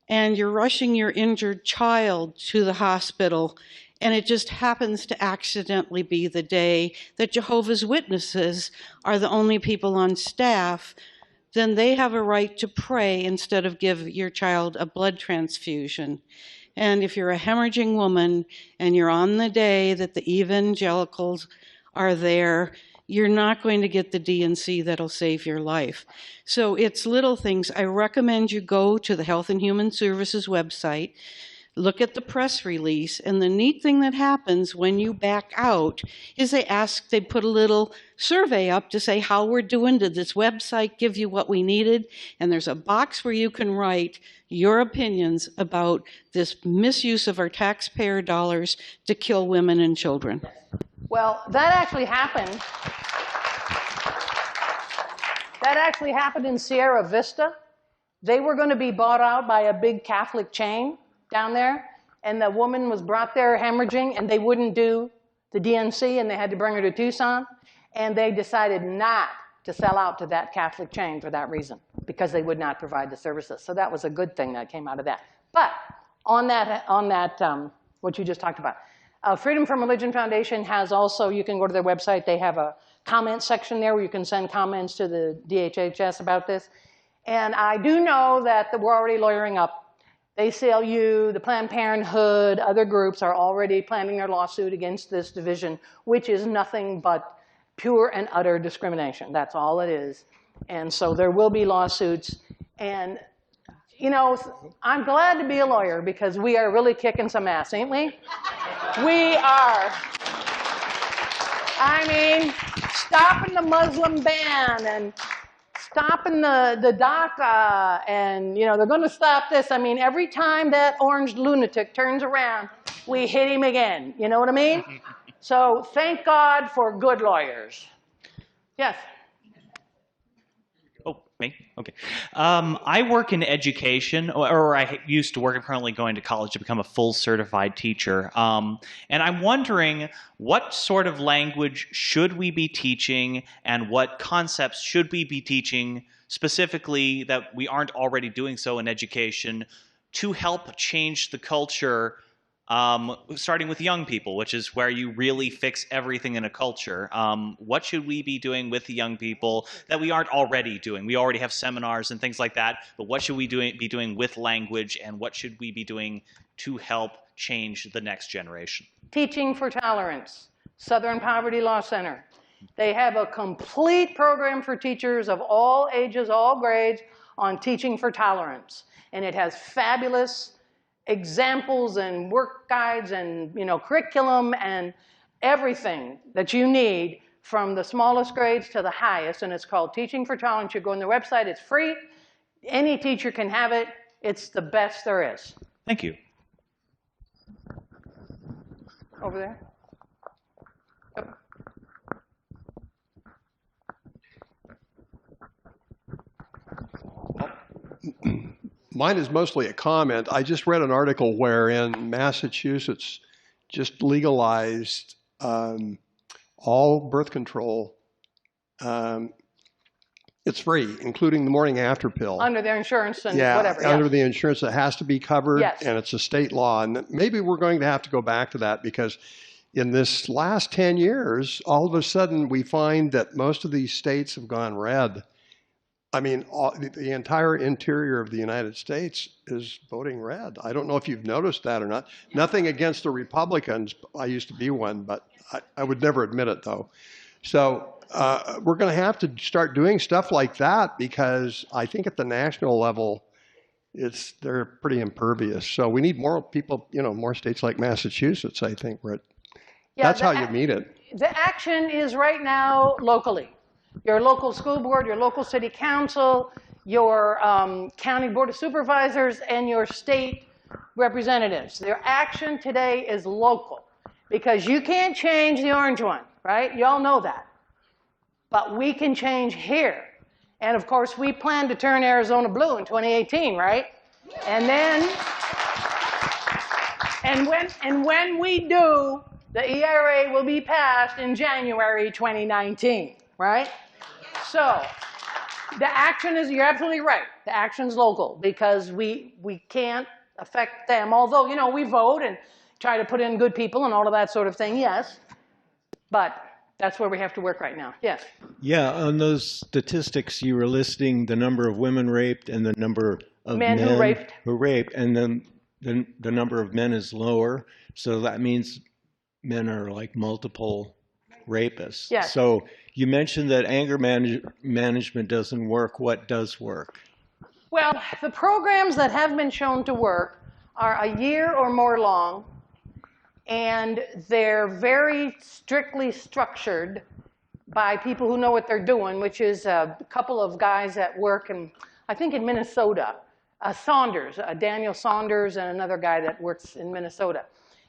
and you're rushing your injured child to the hospital, and it just happens to accidentally be the day that Jehovah's Witnesses are the only people on staff, then they have a right to pray instead of give your child a blood transfusion. And if you're a hemorrhaging woman and you're on the day that the evangelicals are there, you're not going to get the D&C that'll save your life. So it's little things. I recommend you go to the Health and Human Services website, look at the press release, and the neat thing that happens when you back out is they put a little survey up to say how we're doing. Did this website give you what we needed? And there's a box where you can write your opinions about this misuse of our taxpayer dollars to kill women and children. Well, that actually happened. That actually happened in Sierra Vista. They were going to be bought out by a big Catholic chain down there, and the woman was brought there hemorrhaging, and they wouldn't do the DNC, and they had to bring her to Tucson, and they decided not to sell out to that Catholic chain for that reason, because they would not provide the services. So that was a good thing that came out of that. But on that, what you just talked about, Freedom from Religion Foundation has also, you can go to their website, they have a comment section there where you can send comments to the DHHS about this. And I do know that we're already lawyering up. The ACLU, the Planned Parenthood, other groups are already planning their lawsuit against this division, which is nothing but pure and utter discrimination. That's all it is. And so there will be lawsuits. And, you know, I'm glad to be a lawyer because we are really kicking some ass, ain't we? We are. I mean, stopping the Muslim ban and stopping the DACA, and, you know, they're going to stop this. I mean, every time that orange lunatic turns around, we hit him again. You know what I mean? So thank God for good lawyers. Yes? Oh, me? Okay. I work in education, or I used to work. I'm currently going to college to become a full certified teacher. And I'm wondering, what sort of language should we be teaching, and what concepts should we be teaching specifically that we aren't already doing so in education to help change the culture starting with young people, which is where you really fix everything in a culture. What should we be doing with the young people that we aren't already doing? We already have seminars and things like that, but what should we be doing with language, and what should we be doing to help change the next generation? Teaching for Tolerance, Southern Poverty Law Center. They have a complete program for teachers of all ages, all grades, on teaching for tolerance. And it has fabulous examples and work guides and curriculum and everything that you need from the smallest grades to the highest. And it's called Teaching for Tolerance. You go on their website, it's free. Any teacher can have it. It's the best there is. Thank you. Over there. Mine is mostly a comment. I just read an article wherein Massachusetts just legalized all birth control. It's free, including the morning after pill. Under their insurance and Yeah, whatever. under the insurance, it has to be covered, Yes. and it's a state law. And maybe we're going to have to go back to that, because in this last 10 years, all of a sudden we find that most of these states have gone red. I mean, the entire interior of the United States is voting red. I don't know if you've noticed that or not. Nothing against the Republicans. I used to be one, but I would never admit it, though. So we're going to have to start doing stuff like that, because I think at the national level, they're pretty impervious. So we need more people, more states like Massachusetts, I think. That's how you meet it. The action is right now locally. Your local school board, your local city council, your county board of supervisors, and your state representatives. Their action today is local, because you can't change the orange one, right? You all know that. But we can change here. And of course, we plan to turn Arizona blue in 2018, right? And then, when we do, the ERA will be passed in January 2019, right? So the action is, you're absolutely right, the action's local, because we can't affect them. Although, we vote and try to put in good people and all of that sort of thing, yes. But that's where we have to work right now. Yes? Yeah, on those statistics, you were listing the number of women raped and the number of men who raped, and then the number of men is lower. So that means men are like multiple rapists. Yes. So you mentioned that anger management doesn't work. What does work? Well, the programs that have been shown to work are a year or more long, and they're very strictly structured by people who know what they're doing, which is a couple of guys that work in, I think in Minnesota, Daniel Saunders, and another guy that works in Minnesota.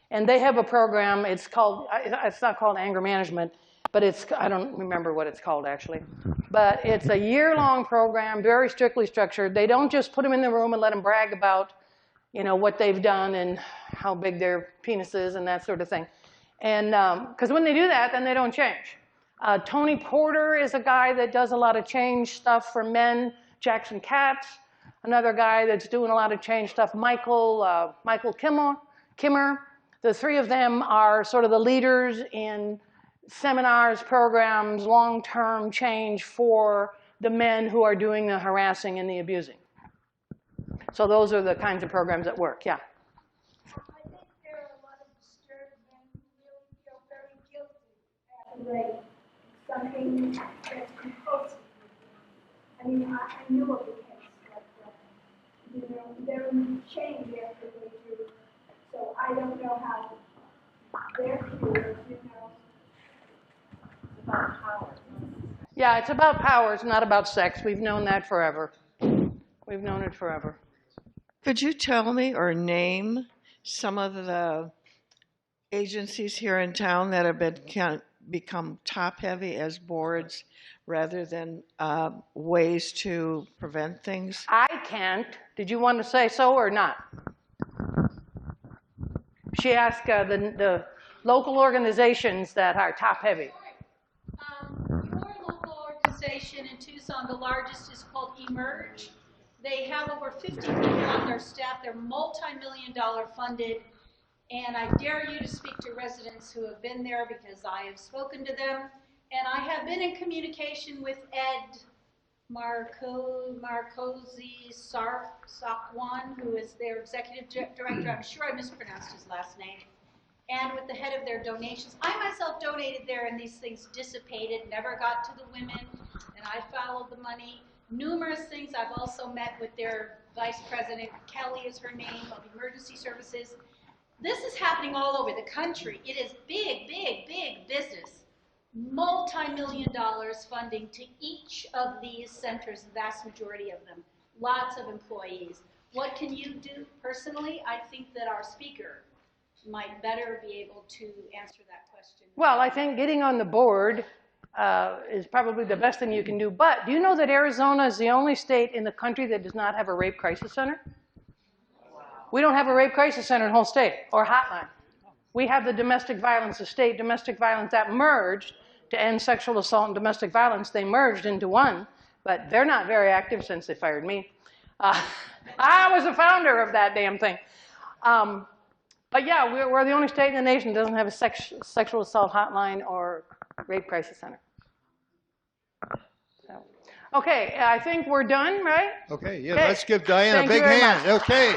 And they have a program, it's not called anger management, but I don't remember what it's called actually. But it's a year-long program, very strictly structured. They don't just put them in the room and let them brag about, what they've done and how big their penis is and that sort of thing. And because when they do that, then they don't change. Tony Porter is a guy that does a lot of change stuff for men. Jackson Katz, another guy that's doing a lot of change stuff. Michael Kimmer. The three of them are sort of the leaders in seminars, programs, long-term change for the men who are doing the harassing and the abusing. So those are the kinds of programs that work, yeah. I think there are a lot of disturbed men who really feel very guilty after something that's compulsive. I mean, I knew of a case like that. They're changed after they do. So I don't know how they're cured, It's about power. Yeah, it's about power. It's not about sex. We've known that forever. We've known it forever. Could you tell me or name some of the agencies here in town that have become top-heavy as boards rather than ways to prevent things? I can't. Did you want to say so or not? She asked the local organizations that are top-heavy. Your local organization in Tucson, the largest, is called Emerge. They have over 50 people on their staff. They're multi-million-dollar funded, And I dare you to speak to residents who have been there because I have spoken to them. And I have been in communication with Ed Marcosi Sakwan, who is their executive director. I'm sure I mispronounced his last name. And with the head of their donations. I myself donated there and these things dissipated, never got to the women, and I followed the money. Numerous things. I've also met with their vice president, Kelly is her name, of emergency services. This is happening all over the country. It is big, big, big business. Multi-million dollars funding to each of these centers, the vast majority of them. Lots of employees. What can you do personally? I think that our speaker might better be able to answer that question. Well, I think getting on the board is probably the best thing you can do. But do you know that Arizona is the only state in the country that does not have a rape crisis center? We don't have a rape crisis center in the whole state, or hotline. We have the domestic violence, the state domestic violence that merged to end sexual assault and domestic violence. They merged into one, but they're not very active since they fired me. I was the founder of that damn thing. But yeah, we're the only state in the nation that doesn't have a sexual assault hotline or rape crisis center. So, okay, I think we're done, right? Okay, yeah, Okay. let's give Dianne Thank a you big very hand. much. Okay.